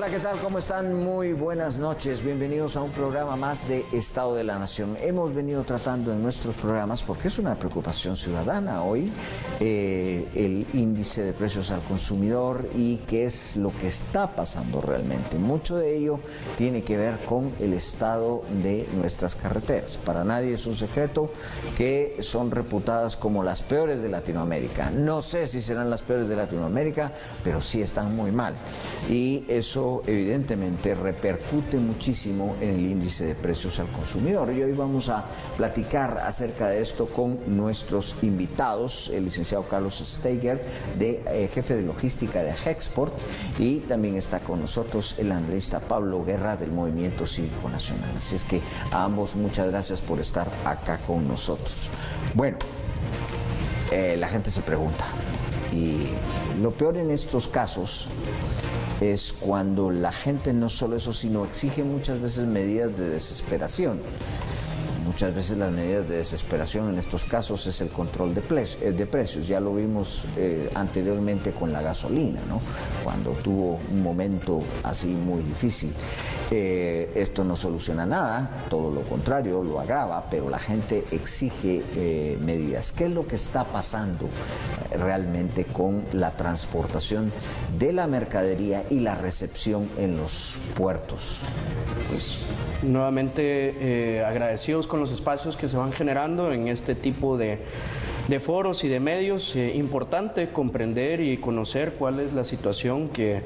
Hola, ¿qué tal? ¿Cómo están? Muy buenas noches. Bienvenidos a un programa más de Estado de la Nación. Hemos venido tratando en nuestros programas, porque es una preocupación ciudadana hoy, el índice de precios al consumidor y qué es lo que está pasando realmente. Mucho de ello tiene que ver con el estado de nuestras carreteras. Para nadie es un secreto que son reputadas como las peores de Latinoamérica. No sé si serán las peores de Latinoamérica, pero sí están muy mal. Y eso evidentemente repercute muchísimo en el índice de precios al consumidor. Y hoy vamos a platicar acerca de esto con nuestros invitados, el licenciado Carlos Steiger, jefe de logística de Agexport, y también está con nosotros el analista Pablo Guerra del Movimiento Cívico Nacional. Así es que a ambos muchas gracias por estar acá con nosotros. Bueno, la gente se pregunta, y lo peor en estos casos es cuando la gente no solo eso, sino exige muchas veces medidas de desesperación. Muchas veces las medidas de desesperación en estos casos es el control de precios. Ya lo vimos anteriormente con la gasolina, ¿no? Cuando tuvo un momento así muy difícil. Esto no soluciona nada, todo lo contrario, lo agrava, pero la gente exige medidas. ¿Qué es lo que está pasando realmente con la transportación de la mercadería y la recepción en los puertos? Pues, nuevamente agradecidos con los espacios que se van generando en este tipo de foros y de medios. Importante comprender y conocer cuál es la situación que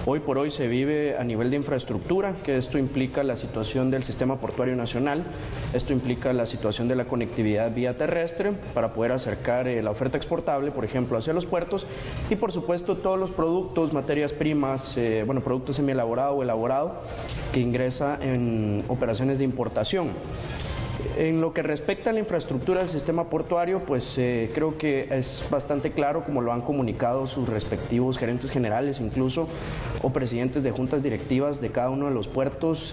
hoy por hoy se vive a nivel de infraestructura, que esto implica la situación del sistema portuario nacional, esto implica la situación de la conectividad vía terrestre para poder acercar la oferta exportable, por ejemplo, hacia los puertos, y por supuesto todos los productos, materias primas, productos semielaborado o elaborado que ingresa en operaciones de importación. En lo que respecta a la infraestructura del sistema portuario, pues creo que es bastante claro, como lo han comunicado sus respectivos gerentes generales incluso, o presidentes de juntas directivas de cada uno de los puertos,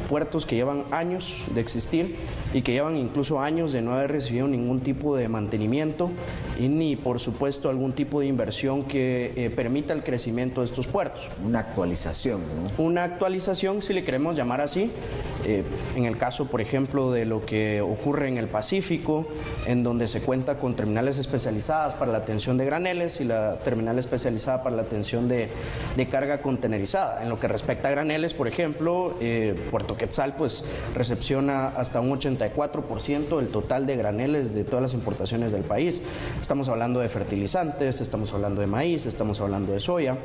puertos que llevan años de existir y que llevan incluso años de no haber recibido ningún tipo de mantenimiento y ni por supuesto algún tipo de inversión que permita el crecimiento de estos puertos. Una actualización, ¿no? Una actualización, si le queremos llamar así, en el caso, por ejemplo, de lo que ocurre en el Pacífico, en donde se cuenta con terminales especializadas para la atención de graneles y la terminal especializada para la atención de carga contenerizada. En lo que respecta a graneles, por ejemplo, Puerto Quetzal pues recepciona hasta un 84% del total de graneles de todas las importaciones del país. Estamos hablando de fertilizantes, estamos hablando de maíz, estamos hablando de soya.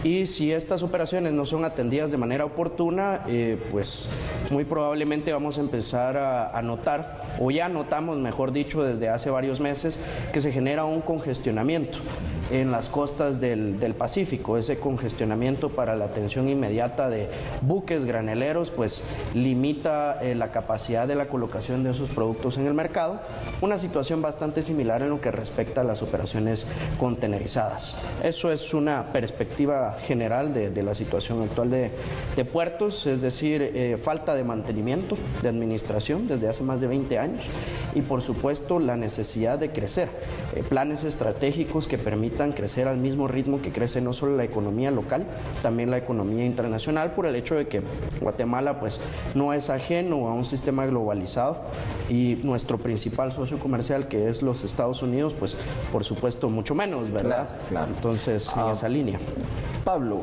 Y si estas operaciones no son atendidas de manera oportuna, pues muy probablemente vamos a empezar a notar, o ya notamos, mejor dicho, desde hace varios meses, que se genera un congestionamiento en las costas del Pacífico. Ese congestionamiento para la atención inmediata de buques graneleros pues limita la capacidad de la colocación de esos productos en el mercado, una situación bastante similar en lo que respecta a las operaciones contenerizadas. Eso es una perspectiva general de la situación actual de puertos, es decir, falta de mantenimiento, de administración desde hace más de 20 años y por supuesto la necesidad de crecer, planes estratégicos que permitan crecer al mismo ritmo que crece no solo la economía local, también la economía internacional, por el hecho de que Guatemala pues no es ajeno a un sistema globalizado y nuestro principal socio comercial, que es los Estados Unidos, pues por supuesto mucho menos, ¿verdad? Claro. Entonces, en esa línea. Pablo,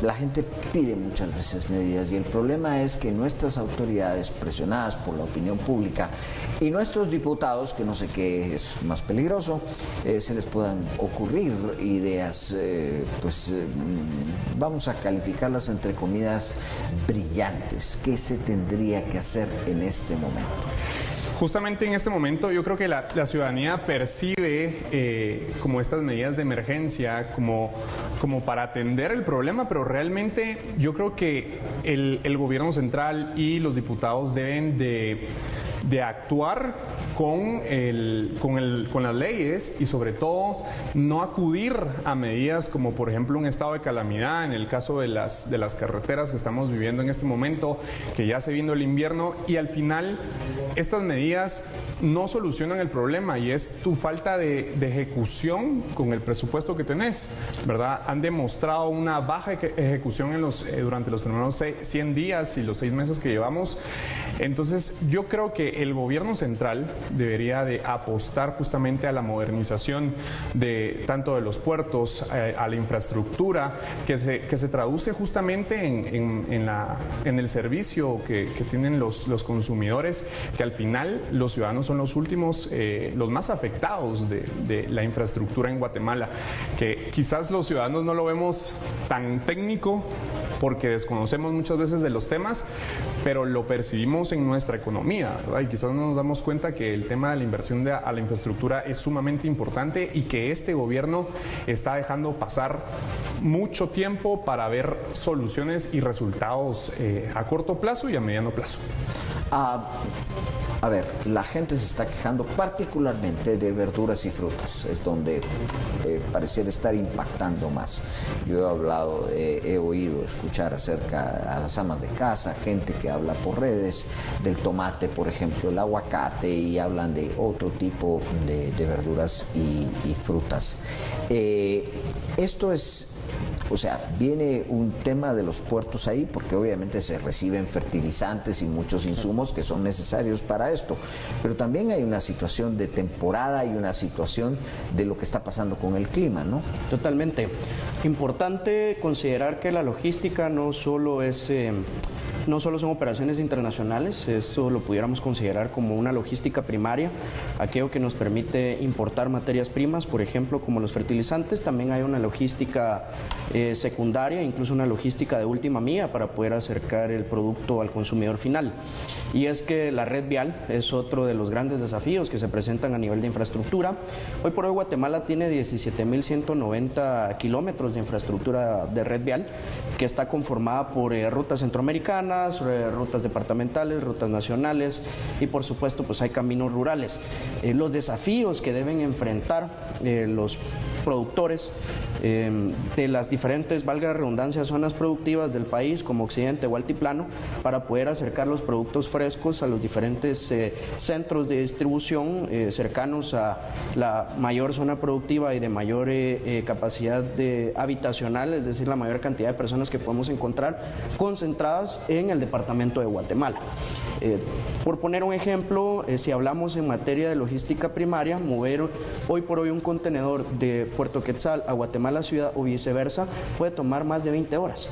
la gente pide muchas veces medidas y el problema es que nuestras autoridades, presionadas por la opinión pública, y nuestros diputados, que no sé qué es más peligroso, se les puedan ocurrir ideas, vamos a calificarlas entre comillas brillantes. ¿Qué se tendría que hacer en este momento? Justamente en este momento yo creo que la ciudadanía percibe como estas medidas de emergencia como para atender el problema, pero realmente yo creo que el gobierno central y los diputados deben de actuar con las leyes y sobre todo no acudir a medidas como por ejemplo un estado de calamidad en el caso de las carreteras que estamos viviendo en este momento, que ya se vino el invierno y al final estas medidas no solucionan el problema, y es tu falta de ejecución con el presupuesto que tenés, ¿verdad? Han demostrado una baja ejecución durante los primeros 100 días y los 6 meses que llevamos. Entonces yo creo que el gobierno central debería de apostar justamente a la modernización tanto de los puertos, a la infraestructura, que se traduce justamente en el servicio que tienen los consumidores, que al final los ciudadanos son los últimos, los más afectados de la infraestructura en Guatemala, que quizás los ciudadanos no lo vemos tan técnico porque desconocemos muchas veces de los temas, pero lo percibimos en nuestra economía, ¿verdad? Y quizás no nos damos cuenta que el tema de la inversión a la infraestructura es sumamente importante y que este gobierno está dejando pasar mucho tiempo para ver soluciones y resultados a corto plazo y a mediano plazo. A ver, la gente se está quejando particularmente de verduras y frutas, es donde pareciera estar impactando más. Yo he oído escuchar acerca a las amas de casa, gente que habla por redes del tomate, por ejemplo, el aguacate, y hablan de otro tipo de verduras y frutas. Esto es... O sea, viene un tema de los puertos ahí porque obviamente se reciben fertilizantes y muchos insumos que son necesarios para esto. Pero también hay una situación de temporada y una situación de lo que está pasando con el clima, ¿no? Totalmente. Importante considerar que la logística no solo son operaciones internacionales, esto lo pudiéramos considerar como una logística primaria, aquello que nos permite importar materias primas, por ejemplo, como los fertilizantes. También hay una logística secundaria, incluso una logística de última milla para poder acercar el producto al consumidor final. Y es que la red vial es otro de los grandes desafíos que se presentan a nivel de infraestructura. Hoy por hoy Guatemala tiene 17.190 kilómetros de infraestructura de red vial, que está conformada por rutas centroamericanas, rutas departamentales, rutas nacionales y por supuesto pues hay caminos rurales. Los desafíos que deben enfrentar los productores de las diferentes, valga la redundancia, zonas productivas del país como Occidente o Altiplano, para poder acercar los productos frescos a los diferentes centros de distribución cercanos a la mayor zona productiva y de mayor capacidad habitacional, es decir, la mayor cantidad de personas que podemos encontrar concentradas en el departamento de Guatemala. Por poner un ejemplo, si hablamos en materia de logística primaria, mover hoy por hoy un contenedor de Puerto Quetzal a Guatemala ciudad o viceversa puede tomar más de 20 horas.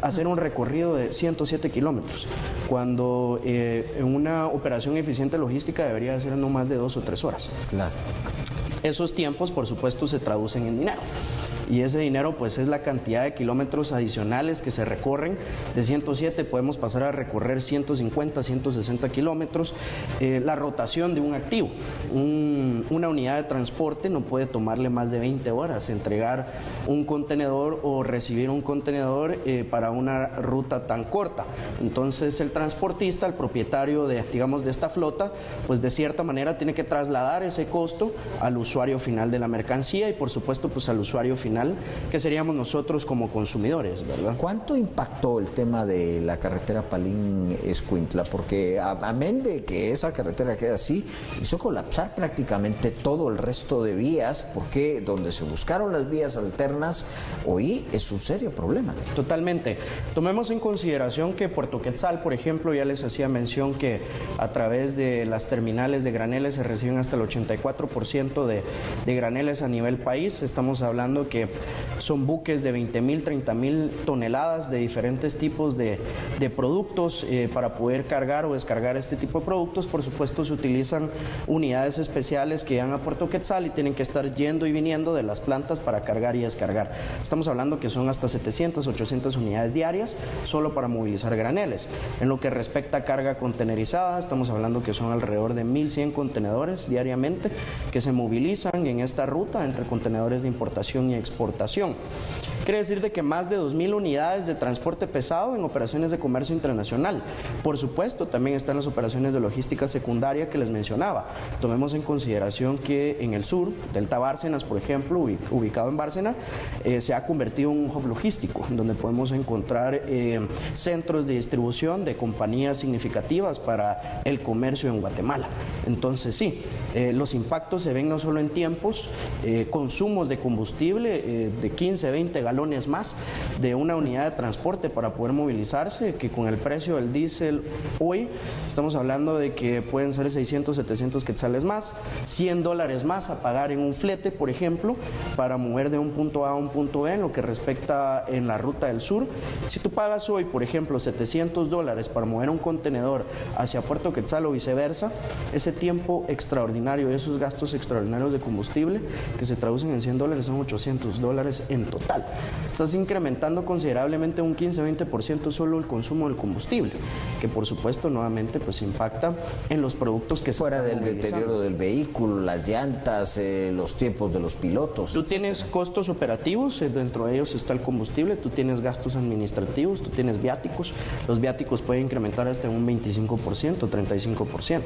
Hacer un recorrido de 107 kilómetros, cuando en una operación eficiente logística debería ser no más de 2 o 3 horas. Claro. Esos tiempos, por supuesto, se traducen en dinero. Y ese dinero pues es la cantidad de kilómetros adicionales que se recorren. De 107 podemos pasar a recorrer 150, 160 kilómetros. La rotación de un activo. Una unidad de transporte no puede tomarle más de 20 horas entregar un contenedor o recibir un contenedor para una ruta tan corta. Entonces el transportista, el propietario de esta flota, pues de cierta manera tiene que trasladar ese costo al usuario final de la mercancía y por supuesto pues al usuario final que seríamos nosotros como consumidores, ¿verdad? ¿Cuánto impactó el tema de la carretera Palín-Escuintla? Porque amén de que esa carretera queda así, hizo colapsar prácticamente todo el resto de vías, porque donde se buscaron las vías alternas, hoy es un serio problema. Totalmente. Tomemos en consideración que Puerto Quetzal, por ejemplo, ya les hacía mención que a través de las terminales de graneles se reciben hasta el 84% de graneles a nivel país. Estamos hablando que son buques de 20.000, 30.000 toneladas de diferentes tipos de productos. Para poder cargar o descargar este tipo de productos, por supuesto, se utilizan unidades especiales que llegan a Puerto Quetzal y tienen que estar yendo y viniendo de las plantas para cargar y descargar. Estamos hablando que son hasta 700, 800 unidades diarias solo para movilizar graneles. En lo que respecta a carga contenerizada, estamos hablando que son alrededor de 1.100 contenedores diariamente que se movilizan en esta ruta entre contenedores de importación y exportación exportación. Quiere decir de que más de 2.000 unidades de transporte pesado en operaciones de comercio internacional. Por supuesto, también están las operaciones de logística secundaria que les mencionaba. Tomemos en consideración que en el sur, Delta Bárcenas, por ejemplo, ubicado en Bárcena, se ha convertido en un hub logístico, donde podemos encontrar centros de distribución de compañías significativas para el comercio en Guatemala. Entonces, sí, los impactos se ven no solo en tiempos, consumos de combustible de 15, 20 galones más de una unidad de transporte para poder movilizarse, que con el precio del diésel hoy estamos hablando de que pueden ser 600, 700 quetzales más, $100 más a pagar en un flete, por ejemplo, para mover de un punto A a un punto B en lo que respecta en la ruta del sur. Si tú pagas hoy, por ejemplo, $700 para mover un contenedor hacia Puerto Quetzal o viceversa, ese tiempo extraordinario, esos gastos extraordinarios de combustible que se traducen en $100 son $800 en total. Estás incrementando considerablemente un 15-20% solo el consumo del combustible, que por supuesto nuevamente pues impacta en los productos que fuera del deterioro del vehículo, las llantas, los tiempos de los pilotos. Tú tienes costos operativos, dentro de ellos está el combustible, tú tienes gastos administrativos, tú tienes viáticos, los viáticos pueden incrementar hasta un 25%, 35%.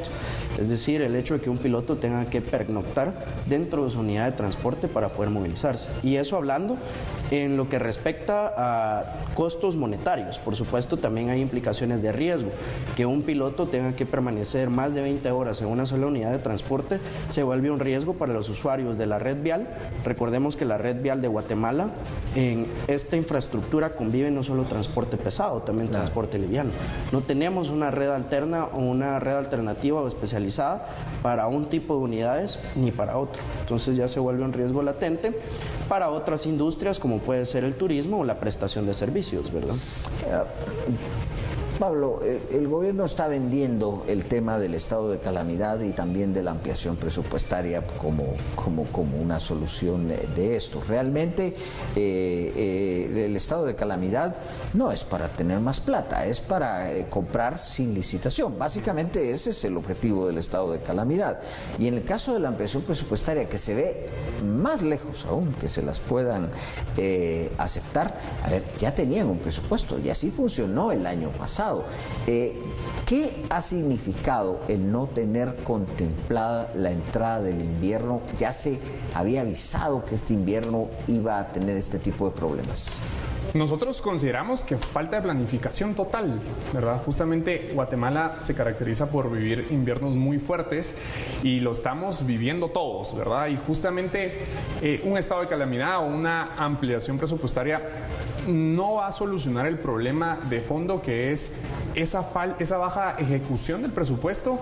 Es decir, el hecho de que un piloto tenga que pernoctar dentro de su unidad de transporte para poder movilizarse. Y eso hablando en lo que respecta a costos monetarios. Por supuesto, también hay implicaciones de riesgo. Que un piloto tenga que permanecer más de 20 horas en una sola unidad de transporte se vuelve un riesgo para los usuarios de la red vial. Recordemos que la red vial de Guatemala, en esta infraestructura convive no solo transporte pesado, también transporte liviano. No tenemos una red alterna o una red alternativa o especializada para un tipo de unidades ni para otro. Entonces ya se vuelve un riesgo latente para otras industrias como puede ser el turismo o la prestación de servicios, ¿verdad? Pablo, el gobierno está vendiendo el tema del estado de calamidad y también de la ampliación presupuestaria como una solución de esto. Realmente el estado de calamidad no es para tener más plata, es para comprar sin licitación. Básicamente ese es el objetivo del estado de calamidad. Y en el caso de la ampliación presupuestaria, que se ve más lejos aún que se las puedan aceptar, a ver, ya tenían un presupuesto y así funcionó el año pasado. ¿Qué ha significado el no tener contemplada la entrada del invierno? Ya se había avisado que este invierno iba a tener este tipo de problemas. Nosotros consideramos que falta de planificación total, ¿verdad? Justamente Guatemala se caracteriza por vivir inviernos muy fuertes y lo estamos viviendo todos, ¿verdad? Y justamente un estado de calamidad o una ampliación presupuestaria no va a solucionar el problema de fondo, que es esa baja ejecución del presupuesto,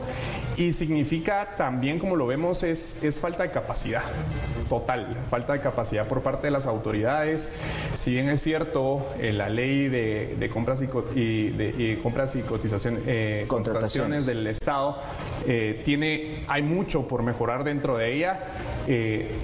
y significa también, como lo vemos, es falta de capacidad total, falta de capacidad por parte de las autoridades. Si bien es cierto, la ley de compras y contrataciones del Estado hay mucho por mejorar dentro de ella,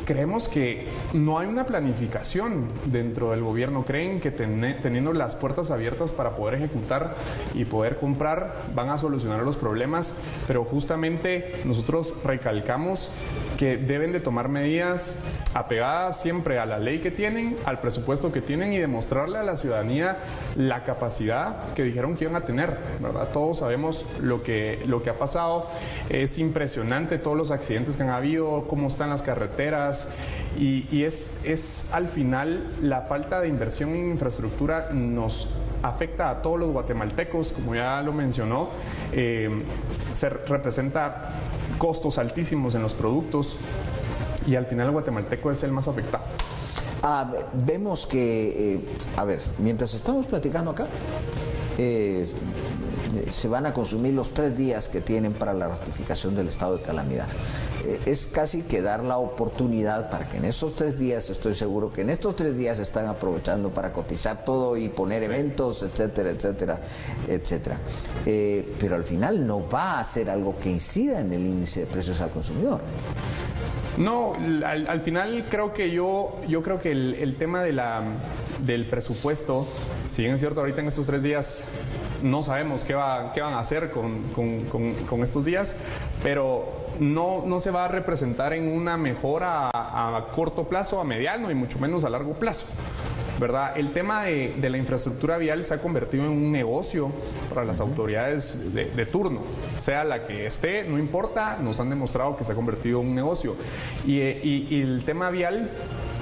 creemos que no hay una planificación dentro del gobierno. Creen que teniendo las puertas abiertas para poder ejecutar y poder comprar van a solucionar los problemas, pero justamente nosotros recalcamos que deben de tomar medidas apegadas siempre a la ley que tienen, al presupuesto que tienen, y demostrarle a la ciudadanía la capacidad que dijeron que iban a tener, ¿verdad? Todos sabemos lo que ha pasado. Es impresionante todos los accidentes que han habido, cómo están las carreteras, y es al final la falta de inversión en infraestructura nos afecta a todos los guatemaltecos, como ya lo mencionó. Representa costos altísimos en los productos y al final el guatemalteco es el más afectado. Vemos que, a ver, mientras estamos platicando acá, se van a consumir los 3 días que tienen para la ratificación del estado de calamidad. Es casi que dar la oportunidad para que en esos 3 días, estoy seguro que en estos 3 días están aprovechando para cotizar todo y poner eventos, etcétera, etcétera, etcétera. Pero al final no va a ser algo que incida en el índice de precios al consumidor. No, al final creo que yo creo que el tema del presupuesto, si bien es cierto, ahorita en estos 3 días no sabemos qué van a hacer con estos días, pero no se va a representar en una mejora a corto plazo, a mediano y mucho menos a largo plazo, ¿verdad? El tema de la infraestructura vial se ha convertido en un negocio para las autoridades de turno, sea la que esté, no importa, nos han demostrado que se ha convertido en un negocio. Y el tema vial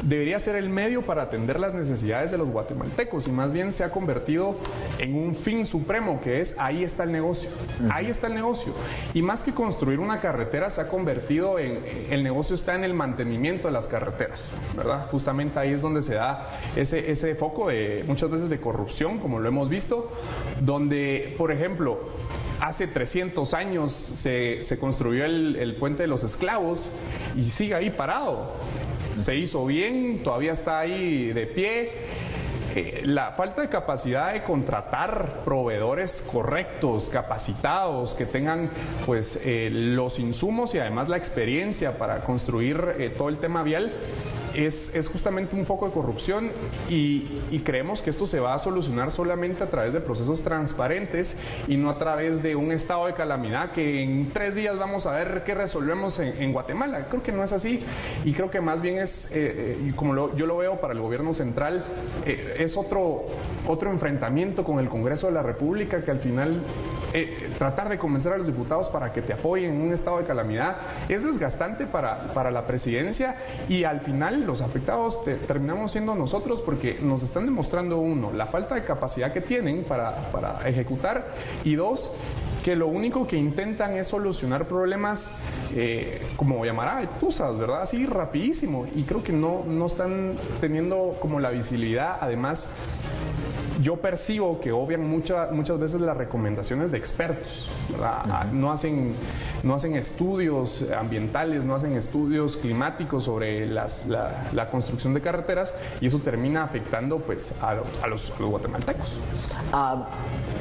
debería ser el medio para atender las necesidades de los guatemaltecos, y más bien se ha convertido en un fin supremo, que es ahí está el negocio, ahí está el negocio. Y más que construir una carretera, se ha convertido en, el negocio está en el mantenimiento de las carreteras, ¿verdad? Justamente ahí es donde se da ese foco de muchas veces de corrupción, como lo hemos visto, donde, por ejemplo, hace 300 años se construyó el puente de los esclavos y sigue ahí parado. Se hizo bien, todavía está ahí de pie. La falta de capacidad de contratar proveedores correctos, capacitados, que tengan pues los insumos y además la experiencia para construir todo el tema vial, es justamente un foco de corrupción, y creemos que esto se va a solucionar solamente a través de procesos transparentes y no a través de un estado de calamidad que en 3 días vamos a ver qué resolvemos en Guatemala. Creo que no es así, y creo que más bien es, como yo lo veo para el gobierno central, es otro enfrentamiento con el Congreso de la República, que al final tratar de convencer a los diputados para que te apoyen en un estado de calamidad es desgastante para la presidencia, y al final los afectados terminamos siendo nosotros, porque nos están demostrando, uno, la falta de capacidad que tienen para ejecutar, y dos, que lo único que intentan es solucionar problemas, como llamará, tusas, ¿verdad? Así rapidísimo, y creo que no están teniendo como la visibilidad. Además, yo percibo que obvian muchas veces las recomendaciones de expertos, ¿verdad? No hacen estudios ambientales, no hacen estudios climáticos sobre la construcción de carreteras, y eso termina afectando pues a los guatemaltecos.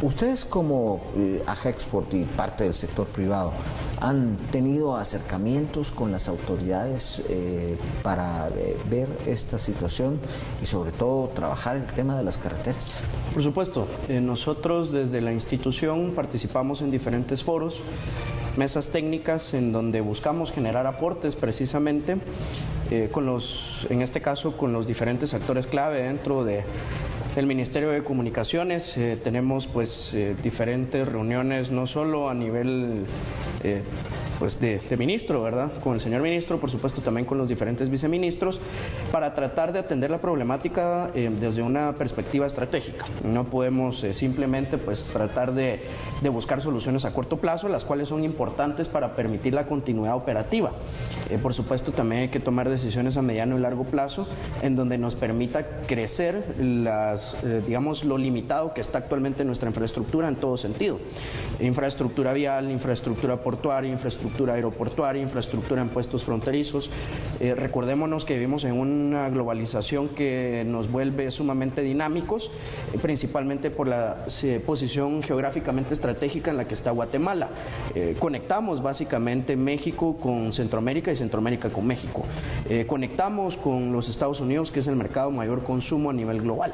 Ustedes como Agexport y parte del sector privado, ¿han tenido acercamientos con las autoridades para ver esta situación y sobre todo trabajar el tema de las carreteras? Por supuesto, nosotros desde la institución participamos en diferentes foros, mesas técnicas en donde buscamos generar aportes precisamente en este caso con los diferentes actores clave dentro del Ministerio de Comunicaciones. Tenemos pues diferentes reuniones, no solo a nivel pues de ministro, ¿verdad? Con el señor ministro, por supuesto también con los diferentes viceministros, para tratar de atender la problemática desde una perspectiva estratégica. No podemos simplemente pues tratar de buscar soluciones a corto plazo, las cuales son importantes para permitir la continuidad operativa. Por supuesto también hay que tomar decisiones a mediano y largo plazo en donde nos permita crecer digamos, lo limitado que está actualmente nuestra infraestructura en todo sentido. Infraestructura vial, infraestructura portuaria, infraestructura aeroportuaria, infraestructura en puestos fronterizos. Recordémonos que vivimos en una globalización que nos vuelve sumamente dinámicos, principalmente por la posición geográficamente estratégica en la que está Guatemala. Conectamos básicamente México con Centroamérica y Centroamérica con México. Conectamos con los Estados Unidos, que es el mercado de mayor consumo a nivel global,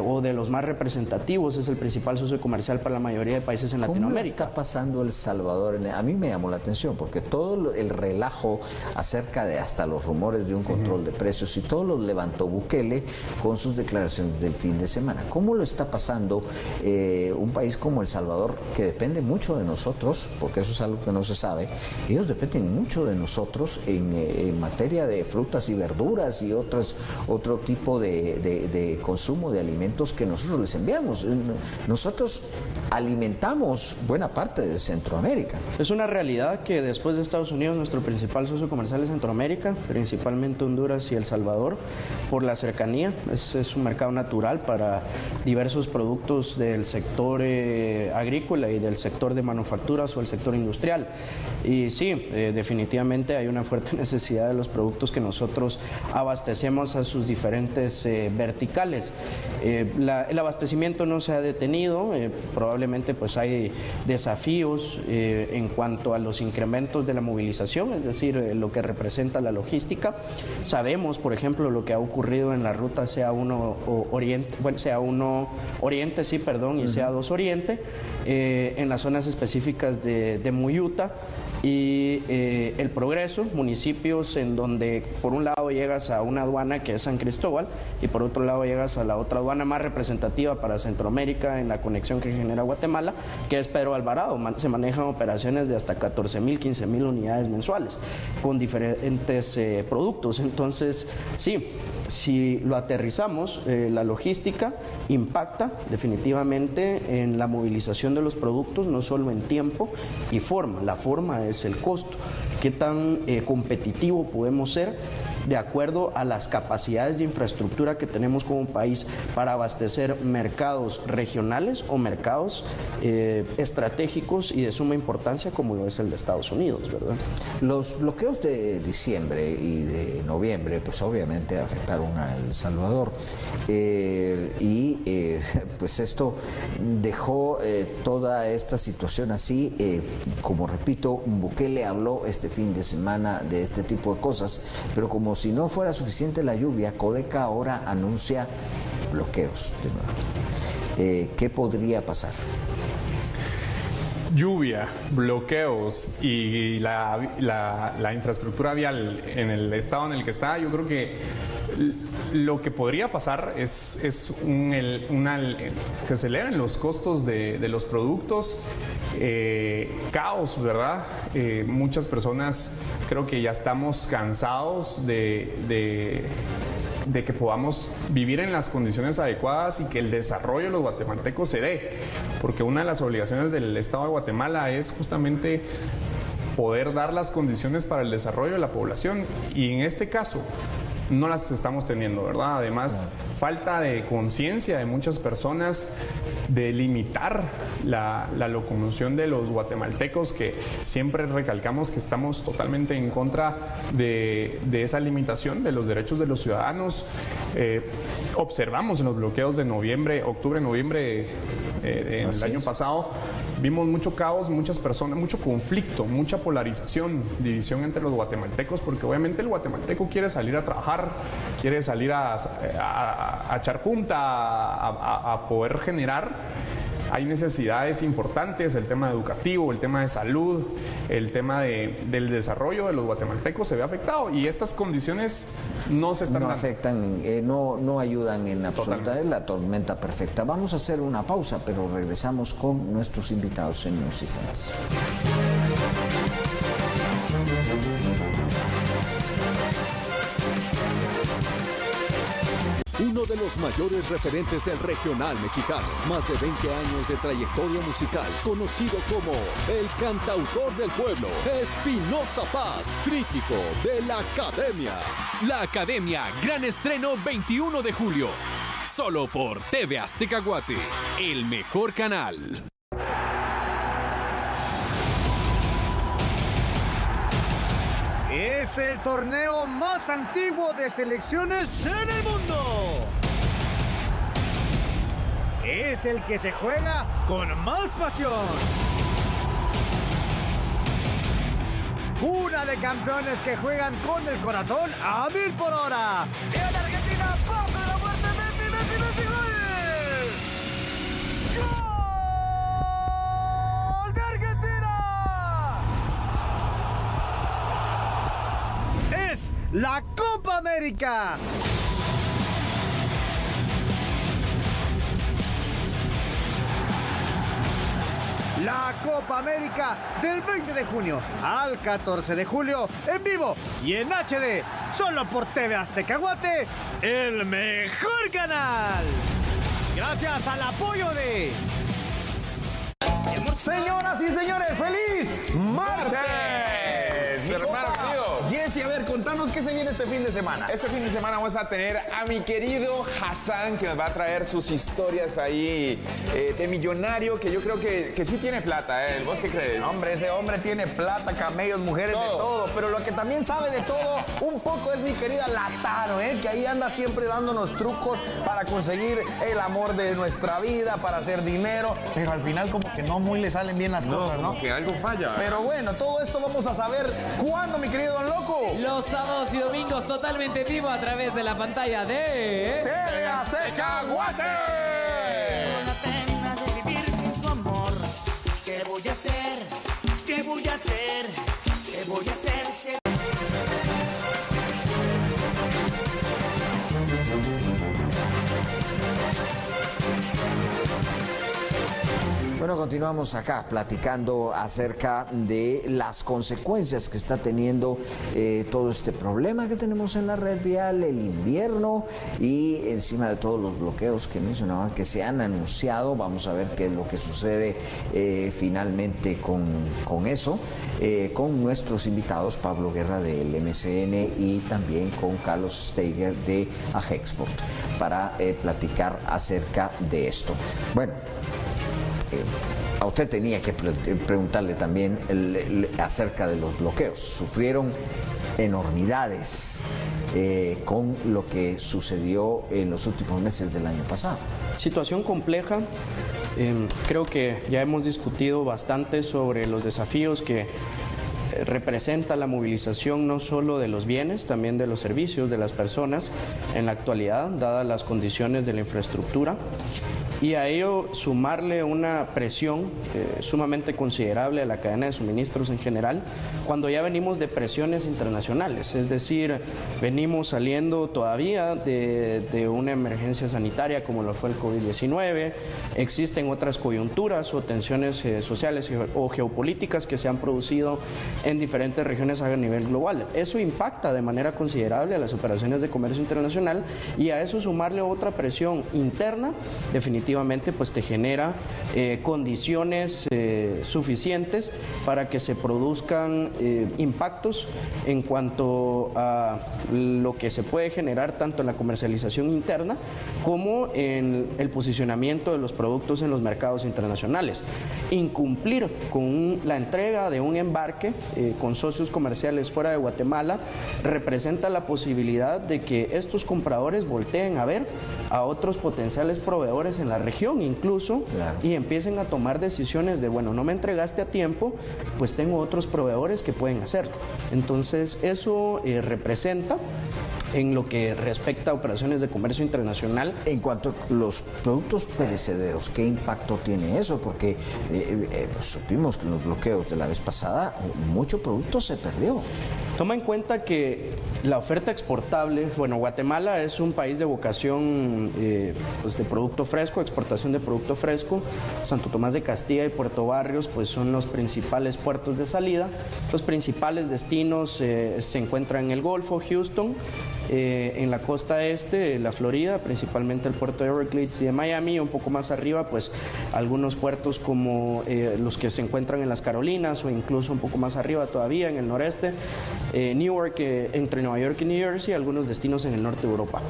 o de los más representativos, es el principal socio comercial para la mayoría de países en Latinoamérica. ¿Cómo está pasando El Salvador? A mí me llamó la atención porque todo el relajo acerca de hasta los rumores de un control de precios y todo lo levantó Bukele con sus declaraciones del fin de semana. ¿Cómo lo está pasando un país como El Salvador, que depende mucho de nosotros, porque eso es algo que no se sabe? Ellos dependen mucho de nosotros en materia de frutas y verduras y otro tipo de consumo de alimentos que nosotros les enviamos. Nosotros alimentamos buena parte de Centroamérica. Es una realidad que después de Estados Unidos, nuestro principal socio comercial es Centroamérica, principalmente Honduras y El Salvador, por la cercanía. Es un mercado natural para diversos productos del sector agrícola y del sector de manufacturas o el sector industrial. Y sí, definitivamente hay una fuerte necesidad de los productos que nosotros abastecemos a sus diferentes verticales. El abastecimiento no se ha detenido, probablemente pues hay desafíos en cuanto a los incrementos de la movilización, es decir, lo que representa la logística. Sabemos, por ejemplo, lo que ha ocurrido ocurrido en la ruta CA1 Oriente, bueno, CA1 Oriente, sí, perdón, y CA2 Oriente, en las zonas específicas de Muyuta y El Progreso, municipios en donde por un lado llegas a una aduana que es San Cristóbal y por otro lado llegas a la otra aduana más representativa para Centroamérica en la conexión que genera Guatemala, que es Pedro Alvarado. Se manejan operaciones de hasta 14,000, 15,000 unidades mensuales con diferentes productos. Entonces, sí, si lo aterrizamos, la logística impacta definitivamente en la movilización de los productos, no solo en tiempo y forma. La forma es el costo. ¿Qué tan competitivo podemos ser de acuerdo a las capacidades de infraestructura que tenemos como país para abastecer mercados regionales o mercados estratégicos y de suma importancia como lo es el de Estados Unidos, ¿verdad? Los bloqueos de diciembre y de noviembre pues obviamente afectaron a El Salvador pues esto dejó toda esta situación así, como repito, Bukele habló este fin de semana de este tipo de cosas, pero como si no fuera suficiente la lluvia, Codeca ahora anuncia bloqueos de nuevo. ¿Qué podría pasar? Lluvia, bloqueos y la infraestructura vial en el estado en el que está, yo creo que lo que podría pasar es que se eleven los costos de los productos, caos, ¿verdad? Muchas personas creo que ya estamos cansados de que podamos vivir en las condiciones adecuadas y que el desarrollo de los guatemaltecos se dé, porque una de las obligaciones del Estado de Guatemala es justamente poder dar las condiciones para el desarrollo de la población y en este caso no las estamos teniendo, ¿verdad? Además, falta de conciencia de muchas personas de limitar la locomoción de los guatemaltecos, que siempre recalcamos que estamos totalmente en contra de esa limitación de los derechos de los ciudadanos. Observamos en los bloqueos de noviembre, octubre, noviembre del año pasado, vimos mucho caos, muchas personas, mucho conflicto, mucha polarización, división entre los guatemaltecos, porque obviamente el guatemalteco quiere salir a trabajar, quiere salir a echar punta, a poder generar. Hay necesidades importantes, el tema educativo, el tema de salud, el tema del desarrollo de los guatemaltecos se ve afectado y estas condiciones no se están dando. Afectan, no ayudan en absoluta, es la tormenta perfecta. Vamos a hacer una pausa, pero regresamos con nuestros invitados en unos instantes. Uno de los mayores referentes del regional mexicano, más de 20 años de trayectoria musical, conocido como el cantautor del pueblo, Espinoza Paz, crítico de La Academia. La Academia, gran estreno 21 de julio, solo por TV Azteca Guate, el mejor canal. Es el torneo más antiguo de selecciones en el mundo. Es el que se juega con más pasión. Cuna de campeones que juegan con el corazón a 1000 por hora. ¡Y en Argentina, ¡poco de la muerte! ¡Messi, gol! ¡Gol de Argentina! Es la Copa América. La Copa América del 20 de junio al 14 de julio en vivo y en HD, solo por TV Azteca Guate, el mejor canal. Gracias al apoyo de... Señoras y señores, ¡feliz martes! Hermano querido. Jesse, a ver, contanos qué se viene este fin de semana. Este fin de semana vamos a tener a mi querido Hassan, que nos va a traer sus historias ahí de millonario, que yo creo que sí tiene plata, ¿eh? ¿Vos qué crees? Hombre, ese hombre tiene plata, camellos, mujeres, de todo. Pero lo que también sabe de todo un poco es mi querida Lataro, que ahí anda siempre dándonos trucos para conseguir el amor de nuestra vida, para hacer dinero. Pero al final como que no muy le salen bien las cosas, ¿no? Que algo falla. Pero bueno, todo esto vamos a saber cuándo, mi querido Don Loco. Lo sábados y domingos totalmente en vivo a través de la pantalla de TV Azteca Guate. Con la pena de vivir sin su amor. ¿Qué voy a hacer? ¿Qué voy a hacer? ¿Qué voy a hacer si... Bueno, continuamos acá platicando acerca de las consecuencias que está teniendo todo este problema que tenemos en la red vial, el invierno y encima de todos los bloqueos que mencionaban que se han anunciado. Vamos a ver qué es lo que sucede finalmente con eso, con nuestros invitados, Pablo Guerra del MCN y también con Carlos Steiger de Agexport, para platicar acerca de esto. Bueno, a usted tenía que preguntarle también acerca de los bloqueos. Sufrieron enormidades con lo que sucedió en los últimos meses del año pasado. Situación compleja. Creo que ya hemos discutido bastante sobre los desafíos que representa la movilización no solo de los bienes, también de los servicios de las personas en la actualidad, dadas las condiciones de la infraestructura. Y a ello sumarle una presión sumamente considerable a la cadena de suministros en general, cuando ya venimos de presiones internacionales, es decir, venimos saliendo todavía de una emergencia sanitaria como lo fue el COVID-19, existen otras coyunturas o tensiones sociales o geopolíticas que se han producido en diferentes regiones a nivel global. Eso impacta de manera considerable a las operaciones de comercio internacional, y a eso sumarle otra presión interna, definitivamente pues te genera condiciones suficientes para que se produzcan impactos en cuanto a lo que se puede generar tanto en la comercialización interna como en el posicionamiento de los productos en los mercados internacionales. Incumplir con la entrega de un embarque con socios comerciales fuera de Guatemala representa la posibilidad de que estos compradores volteen a ver a otros potenciales proveedores en la región incluso, claro, y empiecen a tomar decisiones de, bueno, no me entregaste a tiempo, pues tengo otros proveedores que pueden hacerlo. Entonces eso representa, en lo que respecta a operaciones de comercio internacional. En cuanto a los productos perecederos, ¿qué impacto tiene eso? Porque supimos que en los bloqueos de la vez pasada mucho producto se perdió. Toma en cuenta que la oferta exportable, bueno, Guatemala es un país de vocación pues de producto fresco, exportación de producto fresco. Santo Tomás de Castilla y Puerto Barrios pues son los principales puertos de salida. Los principales destinos se encuentran en el Golfo, Houston, en la costa este, la Florida, principalmente el puerto de Everglades y de Miami, un poco más arriba pues algunos puertos como los que se encuentran en las Carolinas o incluso un poco más arriba todavía en el noreste, Newark, entre Nueva York y New Jersey, algunos destinos en el norte de Europa.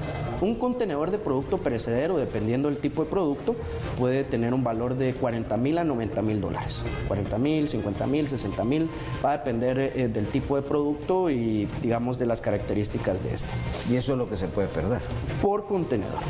Un contenedor de producto perecedero, dependiendo del tipo de producto, puede tener un valor de $40,000 a $90,000. $40,000, $50,000, $60,000, va a depender del tipo de producto y digamos de las características de este. Y eso es lo que se puede perder. Por contenedor.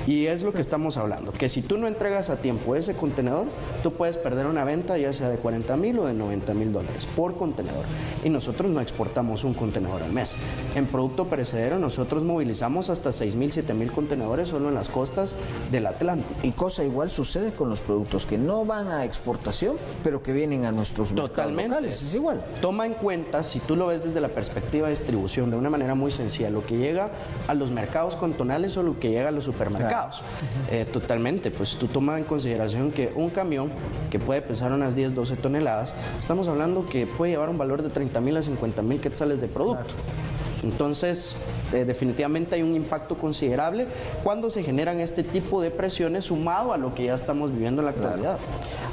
Y es lo que estamos hablando, que si tú no entregas a tiempo ese contenedor, tú puedes perder una venta ya sea de $40,000 o de $90,000 por contenedor. Y nosotros no exportamos un contenedor al mes. En producto perecedero nosotros movilizamos hasta 6,000, 7,000 contenedores solo en las costas del Atlántico. Y cosa igual sucede con los productos que no van a exportación, pero que vienen a nuestros mercados locales. Es igual. Toma en cuenta, si tú lo ves desde la perspectiva de distribución, de una manera muy sencilla, lo que llega a los mercados cantonales o lo que llega a los supermercados. Claro. Totalmente, pues tú tomas en consideración que un camión que puede pesar unas 10, 12 toneladas, estamos hablando que puede llevar un valor de 30,000 a 50,000 quetzales de producto. Claro. Entonces, definitivamente hay un impacto considerable cuando se generan este tipo de presiones sumado a lo que ya estamos viviendo en la actualidad.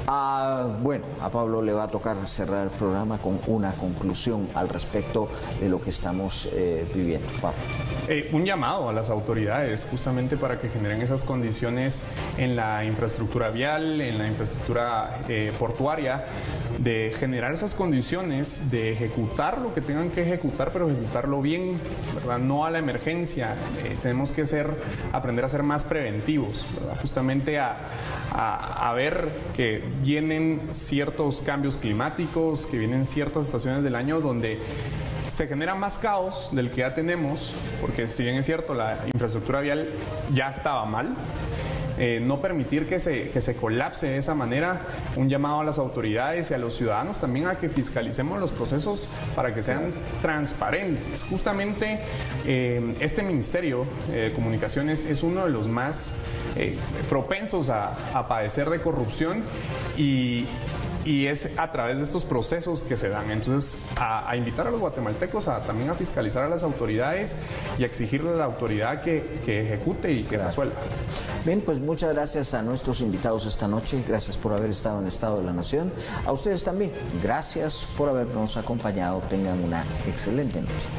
Claro. Bueno, a Pablo le va a tocar cerrar el programa con una conclusión al respecto de lo que estamos viviendo. Pablo. Un llamado a las autoridades justamente para que generen esas condiciones en la infraestructura vial, en la infraestructura portuaria, de generar esas condiciones de ejecutar lo que tengan que ejecutar, pero ejecutarlo bien, ¿verdad? No a la emergencia. Tenemos que aprender a ser más preventivos, ¿verdad? Justamente a ver que vienen ciertos cambios climáticos, que vienen ciertas estaciones del año donde se genera más caos del que ya tenemos, porque si bien es cierto, la infraestructura vial ya estaba mal. No permitir que se colapse de esa manera, un llamado a las autoridades y a los ciudadanos también a que fiscalicemos los procesos para que sean transparentes. Justamente este Ministerio de Comunicaciones es uno de los más propensos a padecer de corrupción y es a través de estos procesos que se dan. Entonces, a invitar a los guatemaltecos también a fiscalizar a las autoridades y a exigirle a la autoridad que ejecute y que resuelva. Bien, pues muchas gracias a nuestros invitados esta noche. Gracias por haber estado en Estado de la Nación. A ustedes también, gracias por habernos acompañado. Tengan una excelente noche.